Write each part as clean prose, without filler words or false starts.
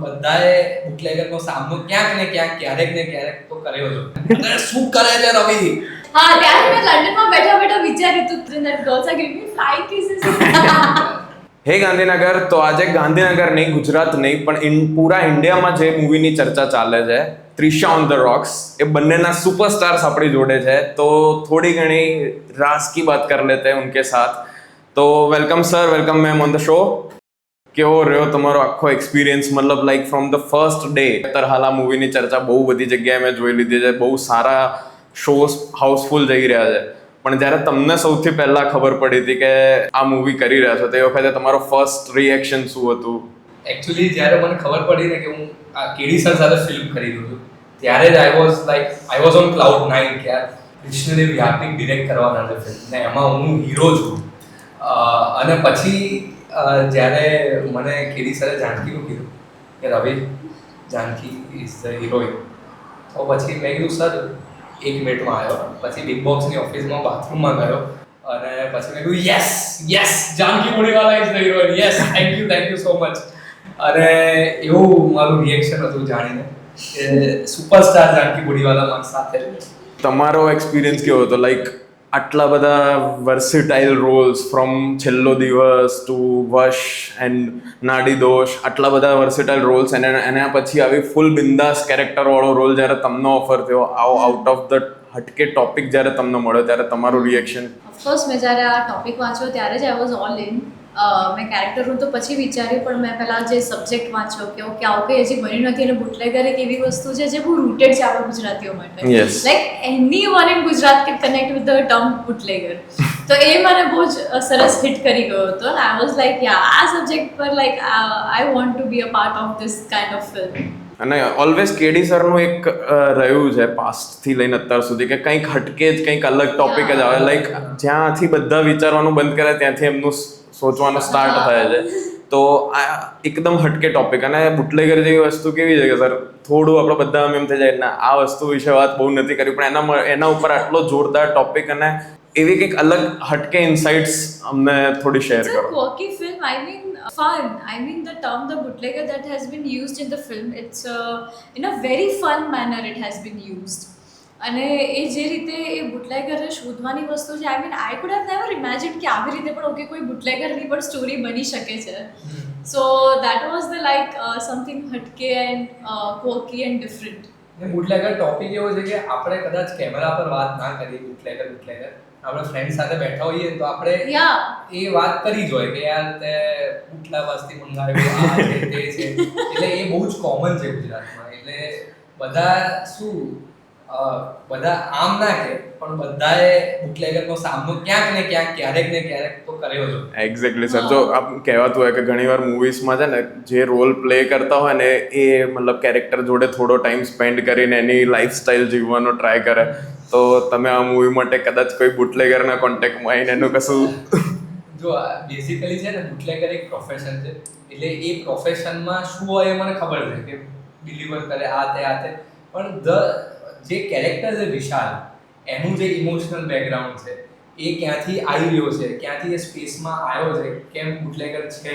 પણ બધાએ બુટલેગરનો સામનો ક્યાંક ને ક્યારેક તો કર્યો છે. અને શું કરે છે રવિ? હા, ત્યારે મેં લંડનમાં બેઠા વિચાર્યું હતું that girls are giving me flying kisses. હે ગાંધીનગર, તો આજે ગાંધીનગર નહીં, ગુજરાત નહીં, પણ પૂરા ઇન્ડિયામાં જે મૂવીની ચર્ચા ચાલે છે, ત્રિશા ઓન ધ રોક્સ, એ બંનેના સુપરસ્ટાર્સ આપણી જોડે છે. તો થોડી ઘણી રાસ કી બાત કર લેતે हैं उनके साथ. તો welcome sir, welcome ma'am on the show. કેવો રહ્યો તમારો આખો એક્સપિરિયન્સ, મતલબ like from the first day? અત્યારે હાલ આ મૂવીની ચર્ચા બહુ બધી જગ્યાએ મેં જોઈ લીધી છે, બહુ સારા શોઝ હાઉસફુલ જઈ રહ્યા છે, પણ જ્યારે તમને સૌથી પહેલા ખબર પડી હતી કે આ મૂવી કરી રહ્યા છો, તે વખતે તમારો ફર્સ્ટ રિએક્શન શું હતું? એકચ્યુઅલી જ્યારે મને ખબર પડી ને કે હું આ કેડી સર સાથે ફિલ્મ કરી રહ્યો છું, ત્યારે જ આઈ વોઝ ઓન ક્લાઉડ 9 કે યાર કૃષ્ણદેવ યાજ્ઞિક ડિરેક્ટ કરવાના છે ફિલ્મ ને એમાં હું હીરો છું. અને પછી જ્યારે મને કેડી સરે જાનકીનું કીધું કે રવિ, જાનકી ઇઝ ધ હિરોઈન, તો પછી મેં કીધું સર 1 મિનિટમાં આવ્યો. પછી બિગ બોક્સની ઓફિસમાં બાથરૂમમાં ગયો અને પછી મેં કીધું yes Janki Mudiwala is the heroine, yes thank you so much. અને એવું મારું રિએક્શન હતું જાણીને કે સુપરસ્ટાર જાનકી મુડીવાલા મારી સાથે. તમારો એક્સપિરિયન્સ કેવો હતો? લાઈક આટલા બધા વર્સિટાઇલ રોલ્સ, ફ્રોમ છેલ્લો દિવસ ટુ વશ એન્ડ નાડી દોષ, આટલા બધા વર્સિટાઇલ રોલ્સ, અને એના પછી આવી ફૂલ બિંદાસ કેરેક્ટરવાળો રોલ જ્યારે તમને ઓફર થયો, out of the Hatke topic જ્યારે તમને મળ્યો, ત્યારે તમારું રિએક્શન? ઓફકોર્સ મેં જ્યારે આ ટોપિક વાંચ્યો ત્યારે જ આઈ વોઝ ઓલ ઇન. મેં કેરેક્ટરનું તો પછી વિચાર્યું, પણ મેં પહેલાં જે સબ્જેક્ટ વાંચ્યો કે ઓકે આવું કંઈ હજી બન્યું નથી, અને બુટલેગર એક એવી વસ્તુ છે જે બહુ રૂટેડ છે આપણા ગુજરાતીઓ માટે. Like any one in Gujarat can connect with the term bootlegger. તો એ મને બહુ જ સરસ હિટ કરી ગયો હતો. અને આઈ વોઝ લાઈક યા, આ સબ્જેક્ટ પર like I want to be a part of this kind of film. અને ઓલવેઝ કેડી સરનું એક રહ્યું છે પાસ્ટથી લઈને અત્યાર સુધી કે કંઈક હટકે જ કંઈક અલગ ટોપિક જ આવે. લાઈક જ્યાંથી બધા વિચારવાનું બંધ કરે ત્યાંથી એમનું સોચવાનું સ્ટાર્ટ થાય છે. તો આ એકદમ હટકે ટોપિક, અને બુટલેગર જેવી વસ્તુ કેવી છે કે સર થોડું આપણે બધા એમ થઈ જાય ના આ વસ્તુ વિશે વાત બહુ નથી કરી, પણ એના ઉપર આટલો જોરદાર ટોપિક અને એવી કંઈક અલગ હટકે ઇનસાઇટ્સ અમને થોડી શેર કરો. It's a quirky film. I mean, fun. I mean, the term the bootlegger that has been used in the film, it's in a very fun manner it has been used. અને એ જે રીતે એ બુટલેગરને શોધવાની વસ્તુ છે, I mean I could have never imagine કે આવી રીતે પણ ઓકે કોઈ બુટલેગરની પણ સ્ટોરી બની શકે છે. So that was the like something હટકે and quirky and different. Bootlegger topic એવો છે કે આપણે કદાચ કેમેરા પર વાત ના કરીએ બુટલેગર આપણે ફ્રેન્ડ સાથે બેઠા હોઈએ તો આપણે એ વાત કરી જ હોય કે યાર તે બુટલા વાસ્તી મંગાવ્યું આ છે તે છે. એટલે એ બહુ જ કોમન છે ગુજરાતમાં. એટલે બધા આમ ના કે પણ બધાએ બુટલેગરનો સામનો ક્યાંક ને ક્યારેક તો કર્યો છે. Exactly sir. જો આપ કહેવાતું હોય કે ઘણીવાર મૂવીઝમાં છે ને જે રોલ પ્લે કરતા હોય ને એ મતલબ કેરેક્ટર જોડે થોડો ટાઈમ સ્પેન્ડ કરીને એની લાઈફસ્ટાઈલ જીવવાનો ટ્રાય કરે, તો તમે આ મૂવી માટે કદાચ કોઈ બુટલેગરના કોન્ટેક્ટમાં આવીને એનું કશું જો બેઝિકલી છે ને બુટલેગર એક પ્રોફેશન છે. એટલે એ પ્રોફેશનમાં શું હોય એ મને ખબર છે કે ડિલિવર કરે આ તે, પણ જે કેરેક્ટર છે વિશાલ, એનું જે ઇમોશનલ બેકગ્રાઉન્ડ છે એ ક્યાંથી આવી રહ્યો છે, ક્યાંથી એ સ્પેસમાં આવ્યો છે, કેમ બુટલેગર છે,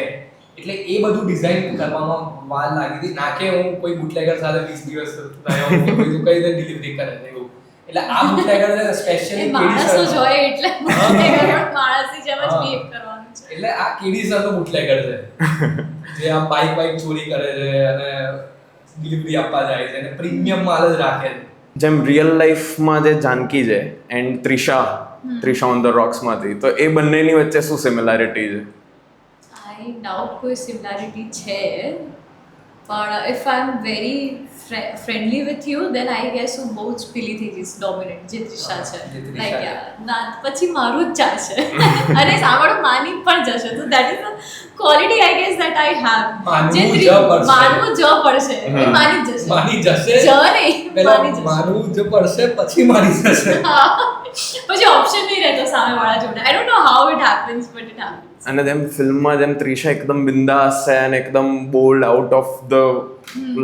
એટલે એ બધું ડિઝાઇન કરવામાં વાર લાગી હતી. ના કે હું કોઈ બુટલેગર સાથે 20 દિવસ રહ્યો કઈ રીતે ડિલિવરી કરે છે એવું. એટલે આ બુટલેગર છે સ્પેશિયલી માણસો જ હોય એટલે બુટલેગર પણ માણસની જેમ જ બિહેવ કરવાનું છે. એટલે આ કેડી સરનો બુટલેગર છે જે આ બાઇક ચોરી કરે છે અને ડિલિવરી આપવા જાય છે અને પ્રીમિયમ માલ જ રાખે છે. જેમ રિયલ લાઈફમાં જે જાનકી છે એન્ડ ત્રિશા ઓન ધ રોક્સમાંથી, તો એ બંનેની વચ્ચે શું સિમિલારિટી છે? આઈ ડાઉટ કોઈ સિમિલારિટી છે, પણ if I am very friendly with you then I guess હું બહુ જ પેલી થઈ જઈશ, ડોમિનેન્ટ જે ત્રિશા છે. લાઈક ના પછી મારું જ ચાલશે અને સાંભળો માની પણ જશે. તો that is the quality I guess that I have. માનવું જ પડશે, એ માની જ જશે. માની જશે માનવું જ પડશે પછી માની જશે. પછી ઓપ્શન નહીં રહેતો સામેવાળા જોડે. I don't know how it happens but it happens. અને જેમ ફિલ્મમાં જેમ ત્રિશા એકદમ બિંદાસ છે અને એકદમ bold out of the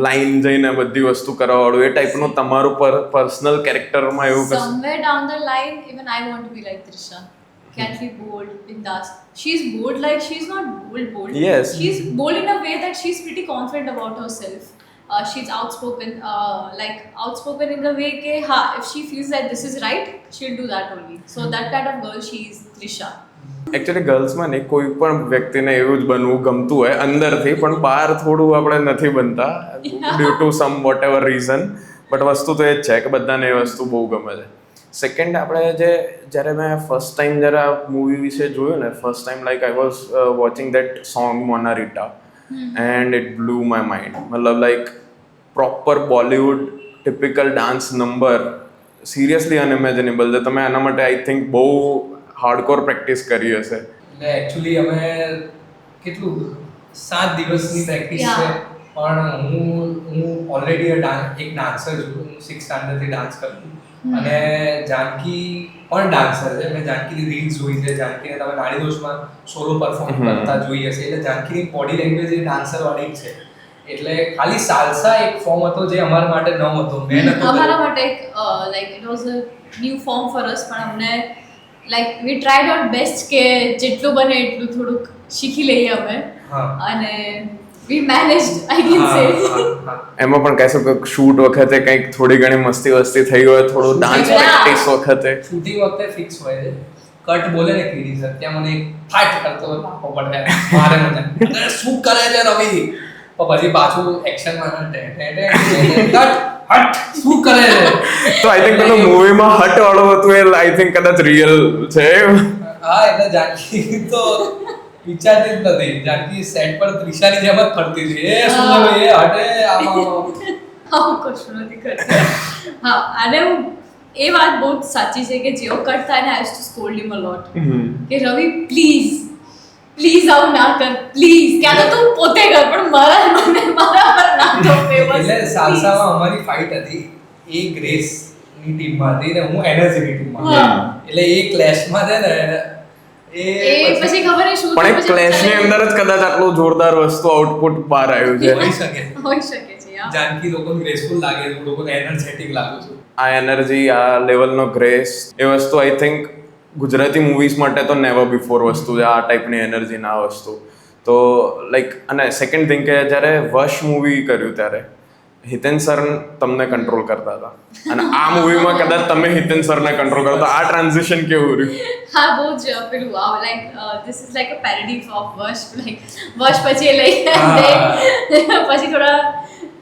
line જઈને બધી વસ્તુ કરવાવાળું, એ ટાઈપનું તમારું પર્સનલ કેરેક્ટરમાં એવું somewhere down the line even I want to be like Trisha. can be bold, bindas. She's bold, like she's not bold. Yes. She's bold in a way that she's pretty confident about herself. She's outspoken, outspoken in the way ke if she feels that this is right, she'll do that only. So that kind of girl she is, Trisha. Actually ગર્લ્સમાં નહીં, કોઈ પણ વ્યક્તિને એવું જ બનવું ગમતું હોય અંદરથી, પણ બહાર થોડું આપણે નથી બનતા due to some whatever reason. But વસ્તુ તો એ જ છે કે બધાને એ વસ્તુ બહુ ગમે છે. સેકન્ડ, આપણે જ્યારે મેં ફર્સ્ટ ટાઈમ જ્યારે આ મૂવી વિશે જોયું ને, first time like I was watching that song મોનારીટા and it blew my mind. મતલબ like proper Bollywood typical dance number, seriously unimaginable છે. તમે આના માટે આઈ થિંક બહુ હાર્ડકોર પ્રેક્ટિસ કરી હશે. એટલે એકચ્યુઅલી અમે કેટલું 7 દિવસની પ્રેક્ટિસ છે, પણ હું ઓલરેડી એક ડાન્સર છું. હું 6th સ્ટાન્ડર્ડથી ડાન્સ કરું છું અને જાનકી પણ ડાન્સર છે. મેં જાનકીની રીલ્સ જોઈ છે. જાનકીને તમે નાડી દોષમાં સોલો પરફોર્મ કરતા જોઈ હશે. એટલે જાનકીની બોડી લેંગ્વેજ એ ડાન્સર વાળી જ છે. એટલે ખાલી સાલસા એક ફોર્મ હતો જે અમારા માટે ન હતો. મેં નતો અમારા માટે like it was a new form for us, પણ અમને like we tried out best કે જેટલું બને એટલું થોડુંક શીખી લઈએ અમે. અને વી મેનેજ્ડ, આઈ કેન સે. એમાં પણ કહેશો કે શૂટ વખતે કંઈક થોડી ઘણી મસ્તી વસ્તી થઈ હોય, થોડું ડાન્સ પ્રેક્ટિસ વખતે? શૂટિંગ વખતે ફિક્સ હોય છે. કટ બોલે ને કીડી સર, ત્યાં મને ફાટ કરતો પડે મારે મને શું કરે છે રવિ, પછી પાછું એક્શનમાં કટ હટ શું કરે છે. તો આઈ થિંક પેલું મૂવીમાં હટ વાળું હતું એ આઈ થિંક કદાચ રિયલ છે. હા, એટલે જાનકી તો વિચારતી જ નથી. જાનકી સેટ પર ત્રિશાની જેમ જ ફરતી હતી. એ શું એ હટે આવું કશું નથી કરતી. હા, અને એ વાત બહુ જ સાચી છે કે જેવો કટ થાય ને, આઈ યુઝ ટુ સ્કોલ્ડ હિમ અ લોટ કે રવિ પ્લીઝ આવું ના કર, પ્લીઝ. ક્યાં તો તું પોતે કર, પણ મારા પર ના થોપે. એટલે સાલસામાં અમારી ફાઇટ હતી. એ ગ્રેસની ટીમમાં હતી ને હું એનર્જીની ટીમમાં. એટલે એ ક્લેશમાં છે ને એ પછી ખબર નહીં શું પણ એક ક્લેશની અંદર જ કદાચ આટલું જોરદાર વસ્તુ આઉટપુટ બહાર આવ્યું છે. હોઈ શકે છે. જાનકી લોકોને ગ્રેસફુલ લાગે છે, લોકોને એનર્જેટિક લાગુ છું. આ એનર્જી, આ લેવલનો ગ્રેસ, એ વસ્તુ આઈ થિંક ગુજરાતી મૂવીઝ માટે તો નેવર બિફોર વસ્તુ છે, આ ટાઈપની એનર્જીના આ વસ્તુ. તો લાઈક, અને સેકન્ડ થિંગ કે જ્યારે વશ મૂવી કર્યું ત્યારે હિતેન સર તમને કંટ્રોલ કરતા હતા અને આ મૂવીમાં કદાચ તમે હિતેન સરને કંટ્રોલ કરતા. આ ટ્રાન્ઝિશન કેવું રહ્યું? હા, બહુ જ પેલું like this is like a parody of વશ. લાઈક વશ પછી લઈ પછી થોડા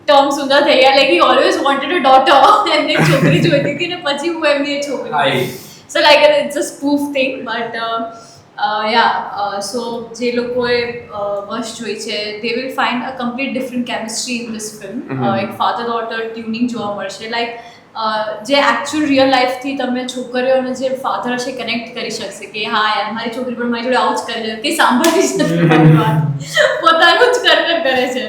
ટર્મ સુંદર થઈ ગયા. Like he always wanted a daughter. એમને એક છોકરી જોઈતી હતી ને પછી હું એમની એક છોકરી. So like it's a spoof thing. But so જે લોકોએ વશ જોઈ છે, they will find a complete different chemistry in this film. એક ફાધર ડોટર ટ્યુનિંગ જોવા મળશે. લાઈક જે એકચ્યુઅલ રિયલ લાઈફથી તમે છોકરીઓને જે ફાધર હશે કનેક્ટ કરી શકશે કે હા યાર મારી છોકરી પણ મારી જોડે આવું જ કરે છે, કંઈ સાંભળતી જ નથી, પોતાનું જ કરે છે.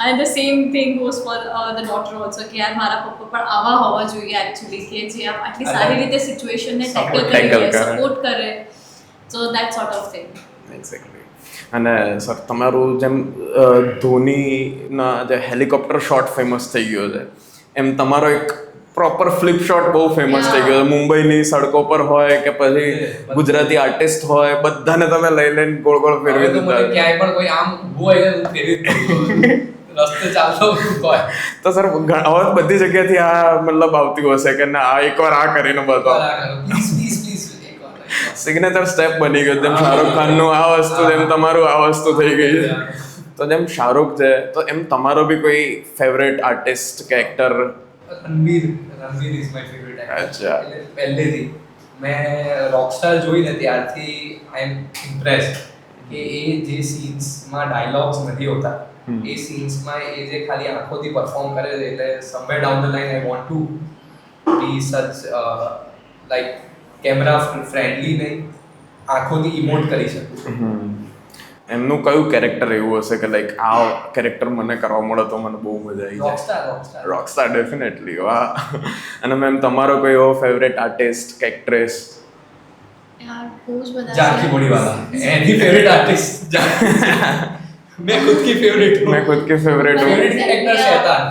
અને the same thing goes for the daughter also કે યાર મારા પપ્પા પણ આવા હોવા જોઈએ એકચ્યુઅલી, કે જે આટલી સારી રીતે સિચ્યુએશનને ટેકલ કરે, સપોર્ટ કરે. So that sort of thing. Exactly. અને સર, તમારું જેમ ધોનીના જે હેલિકોપ્ટર શોટ ફેમસ થઈ ગયો છે, એમ તમારો એક પ્રોપર ફ્લિપ શોટ બહુ ફેમસ થઈ ગયો છે. મુંબઈની સડકો પર હોય કે પછી ગુજરાતી આર્ટિસ્ટ હોય, બધાને તમે લઈને ગોળ ગોળ ફેરવી દીધા. ક્યાંય પણ કોઈ આમ ઊભો હોય હું ફેરવી રસ્તે ચાલતો હોય તો સર હવે બધી જગ્યાથી આ મતલબ આવતી હશે કે ના એકવાર આ કરીને બતાવો. સિગ્નેચર સ્ટેપ બની ગયો. જેમ શાહરુખ ખાનનું આ વસ્તુ, જેમ તમારું આ વસ્તુ થઈ ગઈ છે. તો જેમ શાહરુખ છે, તો એમ તમારો બી કોઈ ફેવરેટ આર્ટિસ્ટ કે actor? Ranveer is my favourite actor. અચ્છા. પહેલેથી મેં રોકસ્ટાર જોઈને ત્યારથી આઈ એમ ઇમ્પ્રેસ્ડ કે એ જે સીન્સમાં ડાયલોગ્સ નથી હોતા, એ સીન્સમાં એ જે ખાલી આંખોથી પરફોર્મ કરે છે, એટલે somewhere down the line I want to be such like camera friendly નહીં, આંખોથી ઇમોટ કરી શકું. એમનું કયું કેરેક્ટર એવું હશે કે લાઈક આ કેરેક્ટર મને કરવા મળે તો મને બહુ મજા આવી જાય? Rockstar definitely. વાહ. અને મેમ તમારો કોઈ એવો ફેવરેટ આર્ટિસ્ટ કે એક્ટ્રેસ? યાર બહુ જ બધા જાનકી બોડીવાલા એની ફેવરેટ આર્ટિસ્ટ. मैं खुद की फेवरेट हूँ. मैं खुद की फेवरेट हूँ. फेवरेट एक्टर शैतान.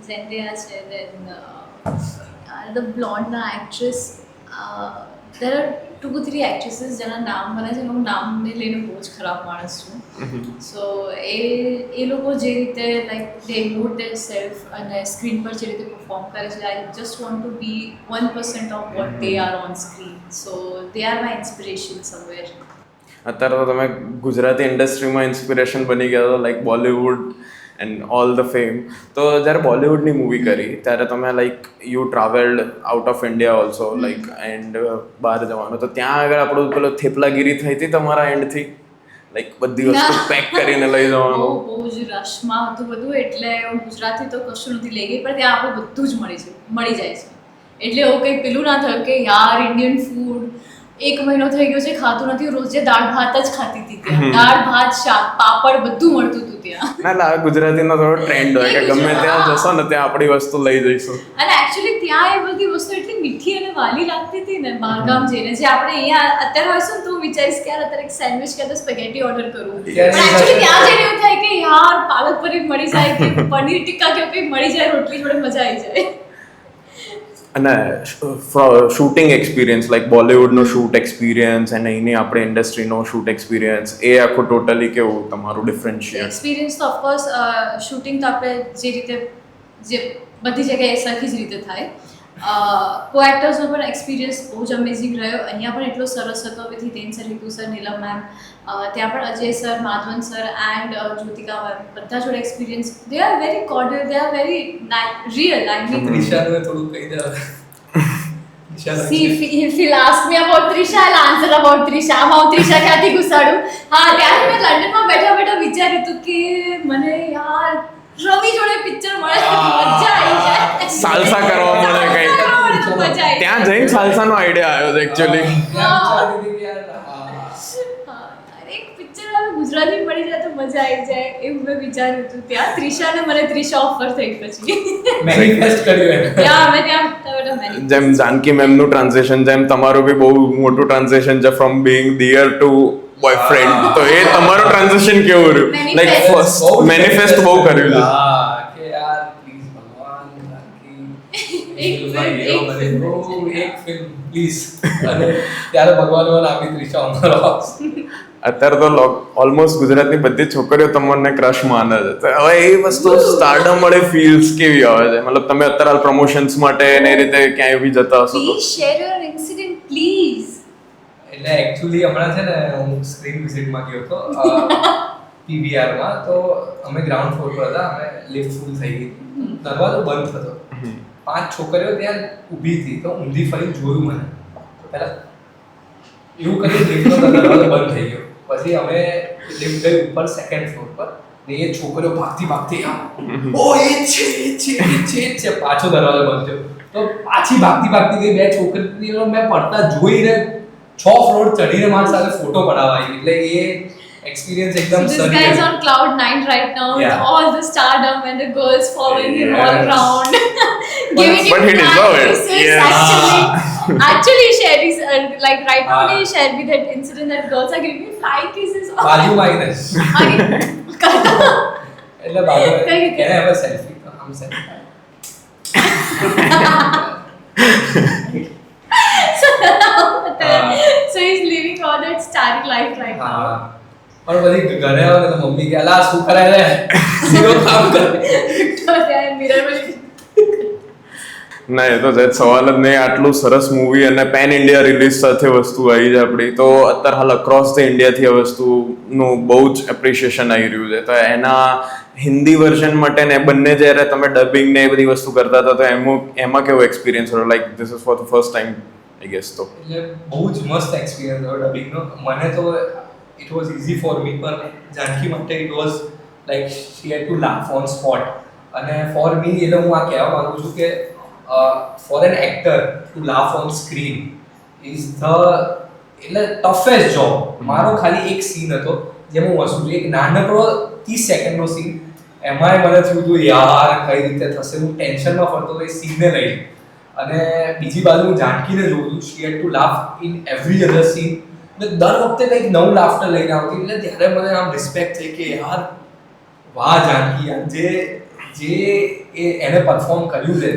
Zendaya છે, then the blonde actress. There are 2-3 actresses જેના નામ મને છે, હું નામને લઈને બહુ જ ખરાબ માણસ છું. સો એ લોકો જે રીતે like they emote their self અને સ્ક્રીન પર જે રીતે પરફોર્મ કરે છે, I just want to be 1% of what they are on screen. So they are my inspiration somewhere. અત્યારે તો તમે ગુજરાતી ઇન્ડસ્ટ્રીમાં ઇન્સ્પિરેશન બની ગયા છો, like Bollywood and all the fame. તો જ્યારે બોલિવૂડની મૂવી કરી ત્યારે તમે like you travelled out of India also, like and બહાર જવાનું, તો ત્યાં આગળ આપણું પેલો થેપલાગીરી થઈ હતી તમારા એન્ડથી, લાઈક બધી વસ્તુ પેક કરીને લઈ જવાનું? બહુ જ રશમાં હતું બધું, એટલે હું ગુજરાતી તો કશું નથી લઈ ગઈ, પણ ત્યાં આપણે બધું જ મળી જાય છે. એટલે એવું કંઈ પેલું ના થયું કે યાર ઇન્ડિયન ફૂડ 1 મહિનો થઈ ગયો છે ખાતું નથી, રોજે દાળ ભાત જ ખાતી હતી ત્યાં. દાળ ભાત શાક પાપડ બધું મળતું હતું ત્યાં. ના ગુજરાતીનો થોડો ટ્રેન્ડ હોય કે ગમે ત્યાં જશો ને ત્યાં આપણી વસ્તુ લઈ જઈશું. અને એકચ્યુઅલી ત્યાં એ બધી વસ્તુ એટલી મીઠી અને વાલી લાગતી હતી ને બહારગામ જઈને, જે આપણે અહીંયા અત્યારે હોઈશું ને તો હું વિચારીશ કે યાર અત્યારે એક સેન્ડવિચ કે સ્પેગેટી ઓર્ડર કરું, પણ એકચ્યુઅલી ત્યાં જઈને એવું થાય કે યાર પાલક પનીર મળી જાય કે પનીર ટિક્કા કે કંઈક મળી જાય, રોટલી જોડે મજા આવી જાય. અને શૂટિંગ એક્સપિરિયન્સ, લાઈક બોલિવૂડનો શૂટ એક્સપિરિયન્સ અને અહીંની આપણે ઇન્ડસ્ટ્રીનો શૂટ એક્સપિરિયન્સ, એ આખું ટોટલી કેવું તમારું ડિફરન્શિએટ? એક્સપિરિયન્સ તો ઓફકોર્સ શૂટિંગ તો આપણે જે રીતે જે બધી જગ્યાએ સરખી જ રીતે થાય. કો એક્ટર્સનો પણ એક્સપિરિયન્સ બહુ જ અમેઝિંગ રહ્યો. અહીંયા પણ એટલો સરસ હતો with Hiten sir, Hitu sir, Neelam ma'am, ત્યાં પણ Ajay sir, Madhavan sir and Jyothika ma'am, બધા જોડે experience. They are very cordial, they are very real. I mean ત્રિશાને થોડું કહી દે. See, if you'll ask me about Trisha, I'll answer about Trisha. હું Trisha ક્યાંથી ઘુસાડું? હા, ત્યારે મેં લંડનમાં બેઠા વિચાર્યું હતું કે મને યાર રવિ જોડે પિક્ચર મળે તો મજા આવી જાય. સાલસા કરવા મળે કંઈક. ત્યાં જઈને સાલસાનો આઈડિયા આવ્યો છે એકચ્યુઅલી. એક પિક્ચર વાળું ગુજરાતી મળી જાય તો મજા આવી જાય એવું મેં વિચાર્યું હતું ત્યાં. ત્રિશાને મને ત્રિશા ઓફર થઈ પછી મેનિફેસ્ટ કર્યું. ત્યાં અમે ત્યાં manifest. જેમ જાનકી મેમનું ટ્રાન્ઝેક્શન, જેમ તમારું બી બહુ મોટું ટ્રાન્ઝેક્શન છે from being dear to boyfriend, તો એ તમારું ટ્રાન્ઝેક્શન કેવું રહ્યું? લાઈક ફર્સ્ટ મેનિફેસ્ટ બહુ કર્યું છે. કે યાર પ્લીઝ ભગવાન એક ફિલ્મ પ્લીઝ. અને ત્યારે ભગવાન આપી ત્રિશા અમારો. અત્યારે તો ઓલમોસ્ટ ગુજરાતની બધી છોકરીઓ તમને ક્રશ માને છે. તો હવે એ વસ્તુ સ્ટારડમ મળે ફીલ્સ કેવી આવે છે? મતલબ તમે અત્યારે પ્રમોશન્સ માટે ને એ રીતે ક્યાંય બી જતા હશો તો please share your incident please. એટલે એકચ્યુઅલી હમણાં છે ને હું સ્ક્રીન વિઝિટમાં ગયો હતો પીવીઆરમાં. તો અમે ગ્રાઉન્ડ ફ્લોર પર હતા, અમે લિફ્ટ ફૂલ થઈ ગઈ, દરવાજો બંધ હતો, 5 છોકરીઓ ત્યાં ઊભી હતી. તો ઊંધી ફરી જોયું મને, પહેલા એવું કર્યું લિફ્ટનો દરવાજો બંધ થઈ ગયો. પછી અમે લિફ્ટ ગઈ ઉપર સેકન્ડ ફ્લોર પર, ને એ છોકરીઓ ભાગતી ઓ એ છે પાછો દરવાજો બંધ થયો. તો પાછી ભાગતી ગઈ 2 છોકરીઓ મેં પડતા જોઈને 6 ફ્લોર ચડીને મારી સાથે ફોટો પડાવવા આવી. એટલે એ એક્સપિરિયન્સ એકદમ This guy is on cloud 9 right now with all the stardom and the girls following him all around, giving him But he deserves it. kisses. Yes. Actually, he shared his like right now he shared with that incident that girls are giving me 5 kisses. બાજુમાં આવીને કરતો એટલે બાજુમાં કઈ રીતે? એને હવે selfie તો આમ selfie so he's living all that starry life right now. હા. પણ પછી ઘરે આવે ને તો મમ્મી કે અલા શું કરે છે સીધો કામ કરે. તો ત્યાં mirror માં ના, એ તો જ સવાલ જ નહીં. આટલું સરસ મૂવી અને પેન ઇન્ડિયા રિલીઝ સાથે વસ્તુ આવી છે આપણી, તો અત્યારે હાલ અક્રોસ ધ ઇન્ડિયાથી આ વસ્તુનું બહુ જ એપ્રિશિએશન આવી રહ્યું છે. તો એના હિન્દી વર્ઝન માટે ને બંને જ્યારે તમે ડબિંગ ને એ બધી વસ્તુ કરતા હતા તો એમાં કેવો એક્સપિરિયન્સ રહ્યો? Like this is for the first time I guess. તો એટલે બહુ જ મસ્ત એક્સપિરિયન્સ હતો ડબિંગનો. મને તો it was easy for me, પણ જાનકી માટે it was like she had to laugh on spot. અને ફોર મી એટલે હું આ કહેવા માંગુ છું કે for an actor to laugh on screen is the એટલે ટફેસ્ટ જોબ. મારો ખાલી એક સીન હતો જેમાં હું હસું છું, એક નાનકડો 30 સેકન્ડનો સીન. એમાંય મને થયું હતું યાર કઈ રીતે થશે, હું ટેન્શનમાં ફરતો હતો એ સીનને લઈને. અને બીજી બાજુ હું જાનકીને જોઉં છું, she had to laugh in every other scene. દર વખતે કંઈક નવું લાફ્ટર લઈને આવતી. એટલે ત્યારે મને આમ રિસ્પેક્ટ થઈ કે યાર વાહ જાનકી, યાર જે એને પરફોર્મ કર્યું છે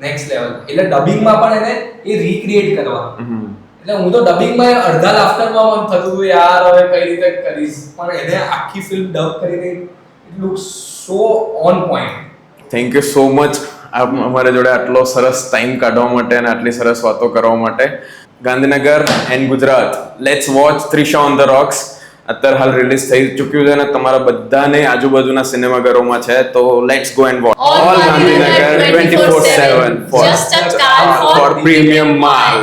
નેક્સ્ટ લેવલ. એટલે ડબિંગમાં પણ એને એ રીક્રિએટ કરવાનું. એટલે હું તો ડબિંગમાં અડધા લાફ્ટરમાં મન થતું હતું યાર હવે કઈ રીતે કરીશ, પણ એને આખી ફિલ્મ ડબ કરીને it looks so on point. Thank you so much અમારા જોડે આટલો સરસ ટાઈમ કાઢવા માટે અને આટલી સરસ વાતો કરવા માટે. Gandhinagar and Gujarat, let's watch Trisha on the rocks. અત્યારે હાલ રિલીઝ થઈ ચૂક્યું છે અને તમારા બધાને આજુબાજુના સિનેમાઘરોમાં છે, તો let's go and watch all Gandhinagar 24/7 Just a card for for premium માલ.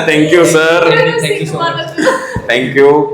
Thank you sir, Thank you so much. Thank you.